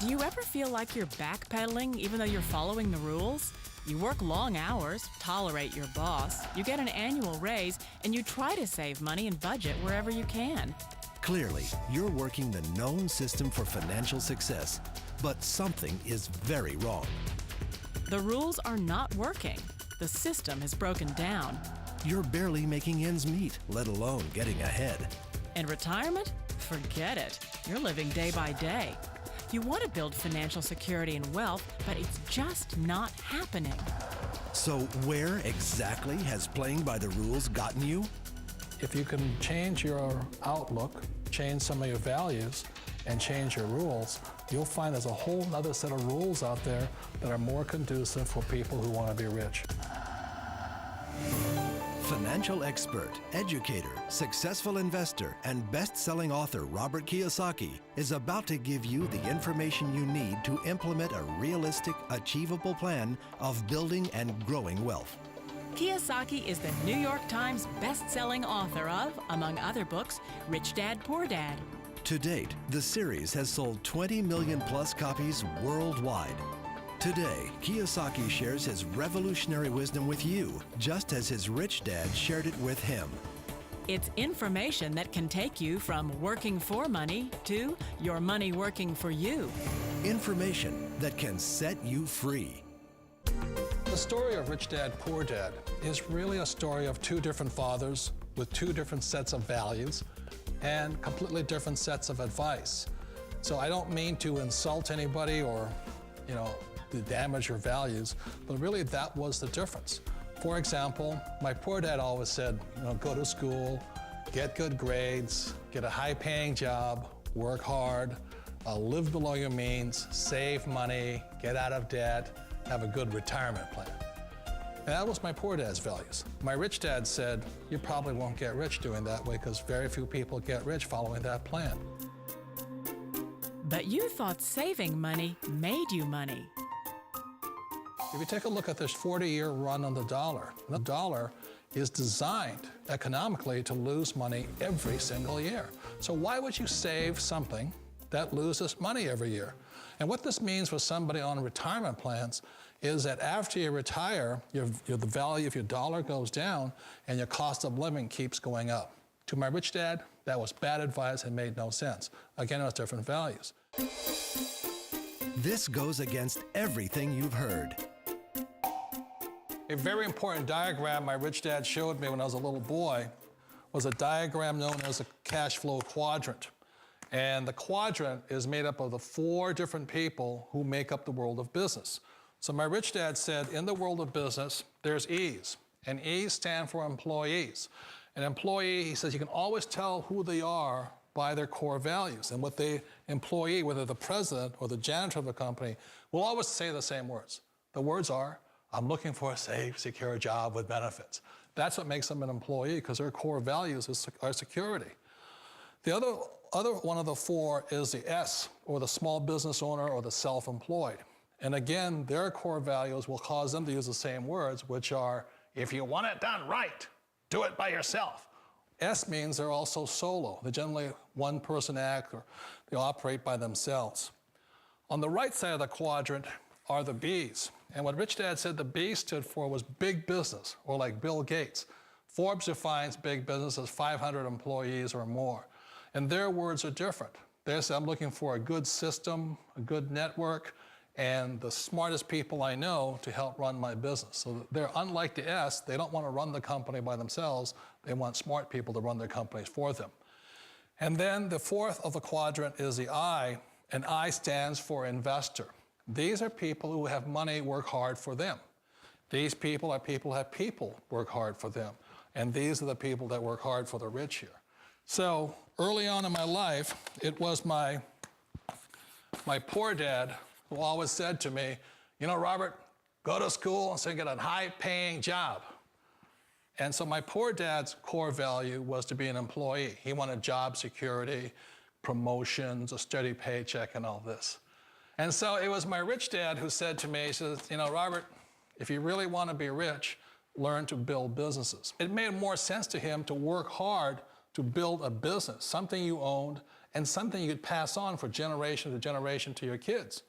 Do you ever feel like you're backpedaling even though you're following the rules? You work long hours, tolerate your boss, you get an annual raise, and you try to save money and budget wherever you can. Clearly, you're working the known system for financial success, but something is very wrong. The rules are not working. The system has broken down. You're barely making ends meet, let alone getting ahead. And retirement? Forget it. You're living day by day. You want to build financial security and wealth, but it's just not happening. So where exactly has playing by the rules gotten you? If you can change your outlook, change some of your values, and change your rules, you'll find there's a whole other set of rules out there that are more conducive for people who want to be rich. Financial expert, educator, successful investor, and best-selling author Robert Kiyosaki is about to give you the information you need to implement a realistic, achievable plan of building and growing wealth. Kiyosaki is the New York Times best-selling author of, among other books, Rich Dad, Poor Dad. To date, the series has sold 20 million plus copies worldwide. Today, Kiyosaki shares his revolutionary wisdom with you, just as his rich dad shared it with him. It's information that can take you from working for money to your money working for you. Information that can set you free. The story of Rich Dad, Poor Dad is really a story of two different fathers with two different sets of values and completely different sets of advice. So I don't mean to insult anybody or, to damage your values, but really that was the difference. For example, my poor dad always said, go to school, get good grades, get a high-paying job, work hard, live below your means, save money, get out of debt, have a good retirement plan. And that was my poor dad's values. My rich dad said, you probably won't get rich doing that way because very few people get rich following that plan. But you thought saving money made you money. If you take a look at this 40-year run on the dollar is designed economically to lose money every single year. So why would you save something that loses money every year? And what this means for somebody on retirement plans is that after you retire, the value of your dollar goes down and your cost of living keeps going up. To my rich dad, that was bad advice and made no sense. Again, it was different values. This goes against everything you've heard. A very important diagram my rich dad showed me when I was a little boy was a diagram known as a cash flow quadrant. And the quadrant is made up of the 4 different people who make up the world of business. So my rich dad said, in the world of business, there's E's, and E's stand for employees. An employee, he says, you can always tell who they are by their core values. And what the employee, whether the president or the janitor of the company, will always say the same words. The words are, I'm looking for a safe, secure job with benefits. That's what makes them an employee, because their core values are security. The other one of the 4 is the S, or the small business owner or the self-employed. And again, their core values will cause them to use the same words, which are, if you want it done right, do it by yourself. S means they're also solo. They're generally one-person act, or they operate by themselves. On the right side of the quadrant are the B's. And what Rich Dad said the B stood for was big business, or like Bill Gates. Forbes defines big business as 500 employees or more. And their words are different. They say, I'm looking for a good system, a good network, and the smartest people I know to help run my business. So they're unlike the S. They don't want to run the company by themselves. They want smart people to run their companies for them. And then the 4th of the quadrant is the I, and I stands for investor. These are people who have money work hard for them. These people are people who have people work hard for them. And these are the people that work hard for the rich here. So early on in my life, it was my poor dad who always said to me, Robert, go to school and so get a high-paying job. And so my poor dad's core value was to be an employee. He wanted job security, promotions, a steady paycheck, and all this. And so it was my rich dad who said to me, he says, Robert, if you really want to be rich, learn to build businesses. It made more sense to him to work hard to build a business, something you owned, and something you could pass on for generation to generation to your kids.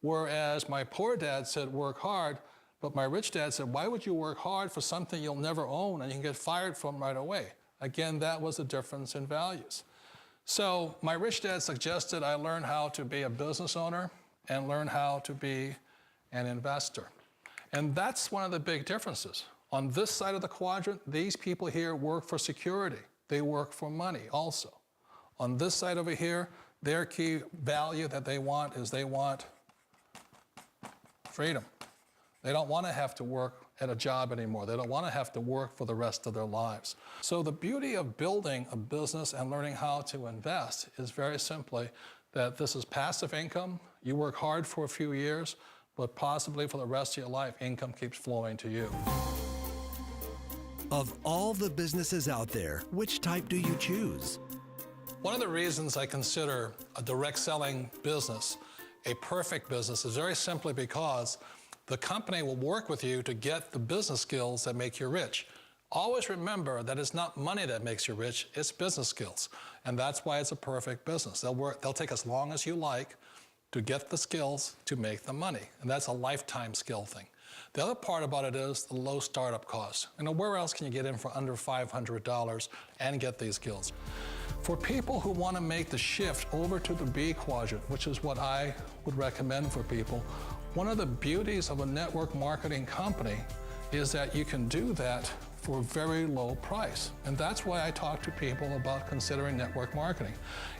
Whereas my poor dad said, work hard, but my rich dad said, why would you work hard for something you'll never own and you can get fired from right away? Again, that was the difference in values. So my rich dad suggested I learn how to be a business owner and learn how to be an investor. And that's one of the big differences. On this side of the quadrant, these people here work for security. They work for money also. On this side over here, their key value that they want is they want freedom. They don't want to have to work at a job anymore. They don't want to have to work for the rest of their lives. So the beauty of building a business and learning how to invest is very simply that this is passive income. You work hard for a few years, but possibly for the rest of your life, income keeps flowing to you. Of all the businesses out there, which type do you choose? One of the reasons I consider a direct selling business a perfect business is very simply because the company will work with you to get the business skills that make you rich. Always remember that it's not money that makes you rich, it's business skills. And that's why it's a perfect business. They'll take as long as you like to get the skills to make the money. And that's a lifetime skill thing. The other part about it is the low startup cost. You know, where else can you get in for under $500 and get these skills? For people who want to make the shift over to the B quadrant, which is what I would recommend for people, one of the beauties of a network marketing company is that you can do that for a very low price. And that's why I talk to people about considering network marketing.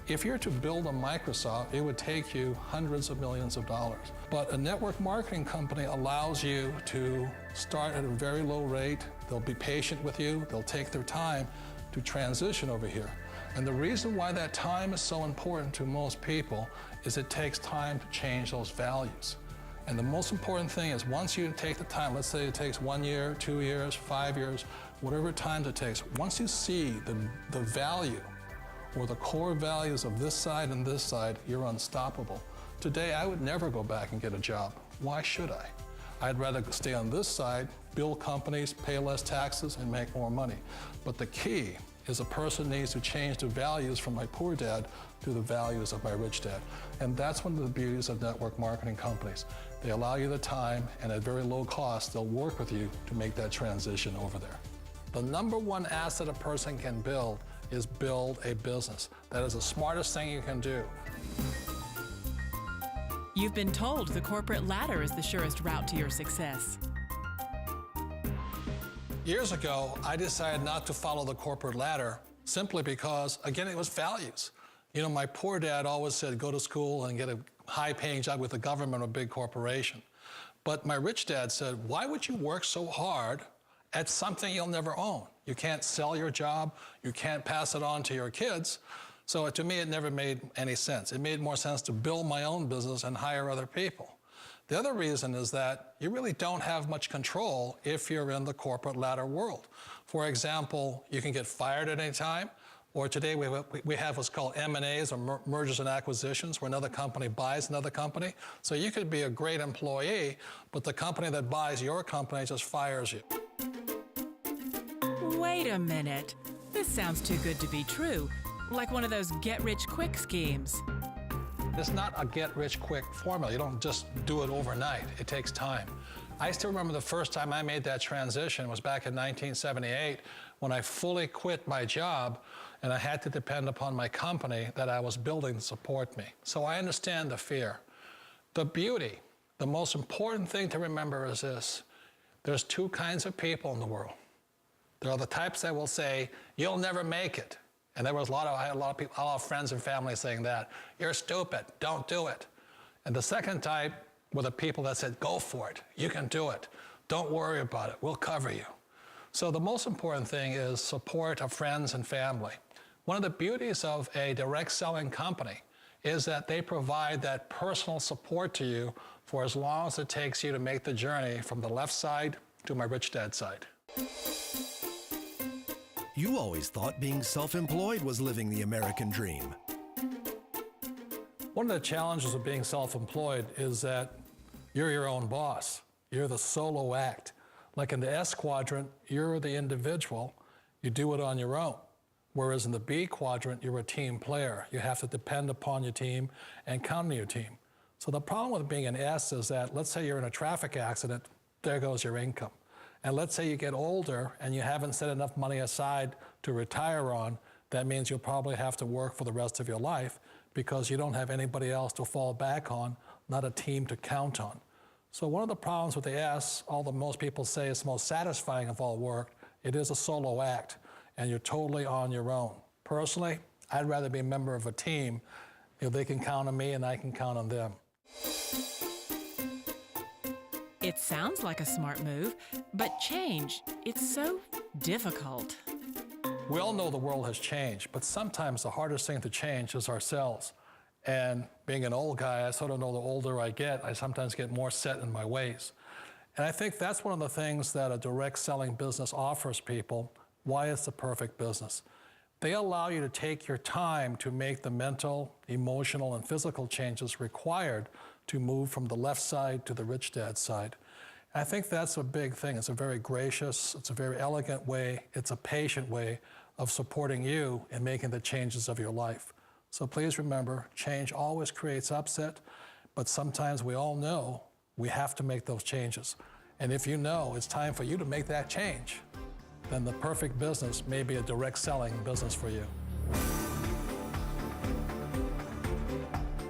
If you're to build a Microsoft, it would take you hundreds of millions of dollars. But a network marketing company allows you to start at a very low rate. They'll be patient with you. They'll take their time to transition over here. And the reason why that time is so important to most people is it takes time to change those values. And the most important thing is once you take the time, let's say it takes 1 year, 2 years, 5 years, whatever time it takes, once you see the value or the core values of this side and this side, you're unstoppable. Today, I would never go back and get a job. Why should I? I'd rather stay on this side, build companies, pay less taxes, and make more money. But the key is a person needs to change the values from my poor dad to the values of my rich dad. And that's one of the beauties of network marketing companies. They allow you the time, and at very low cost, they'll work with you to make that transition over there. The number one asset a person can build is build a business. That is the smartest thing you can do. You've been told the corporate ladder is the surest route to your success. Years ago, I decided not to follow the corporate ladder simply because, again, it was values. You know, my poor dad always said, go to school and get a high-paying job with the government or a big corporation. But my rich dad said, why would you work so hard at something you'll never own? You can't sell your job. You can't pass it on to your kids. So to me, it never made any sense. It made more sense to build my own business and hire other people. The other reason is that you really don't have much control if you're in the corporate ladder world. For example, you can get fired at any time, or today we have what's called M&As, or mergers and acquisitions, where another company buys another company. So you could be a great employee, but the company that buys your company just fires you. Wait a minute. This sounds too good to be true, like one of those get-rich-quick schemes. It's not a get-rich-quick formula. You don't just do it overnight. It takes time. I still remember the first time I made that transition was back in 1978 when I fully quit my job and I had to depend upon my company that I was building to support me. So I understand the fear. The beauty, the most important thing to remember is this. There's two kinds of people in the world. There are the types that will say, you'll never make it. And I had a lot of people, a lot of friends and family saying that. You're stupid, don't do it. And the second type were the people that said, go for it, you can do it. Don't worry about it, we'll cover you. So the most important thing is support of friends and family. One of the beauties of a direct selling company is that they provide that personal support to you for as long as it takes you to make the journey from the left side to my rich dad side. You always thought being self-employed was living the American dream. One of the challenges of being self-employed is that you're your own boss. You're the solo act. Like in the S quadrant, you're the individual. You do it on your own. Whereas in the B quadrant, you're a team player. You have to depend upon your team and count on your team. So the problem with being an S is that, let's say you're in a traffic accident, there goes your income. And let's say you get older and you haven't set enough money aside to retire on, that means you'll probably have to work for the rest of your life because you don't have anybody else to fall back on, not a team to count on. So one of the problems with the S, although most people say it's the most satisfying of all work, it is a solo act, and you're totally on your own. Personally, I'd rather be a member of a team. They can count on me and I can count on them. It sounds like a smart move, but change, it's so difficult. We all know the world has changed, but sometimes the hardest thing to change is ourselves. And being an old guy, I sort of know the older I get, I sometimes get more set in my ways. And I think that's one of the things that a direct selling business offers people, why it's the perfect business. They allow you to take your time to make the mental, emotional, and physical changes required to move from the left side to the rich dad side. And I think that's a big thing. It's a very gracious, it's a very elegant way, it's a patient way of supporting you in making the changes of your life. So please remember, change always creates upset, but sometimes we all know we have to make those changes. And if you know it's time for you to make that change, then the perfect business may be a direct selling business for you.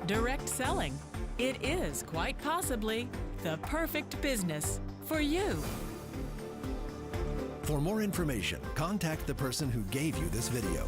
Direct selling. It is quite possibly the perfect business for you. For more information, contact the person who gave you this video.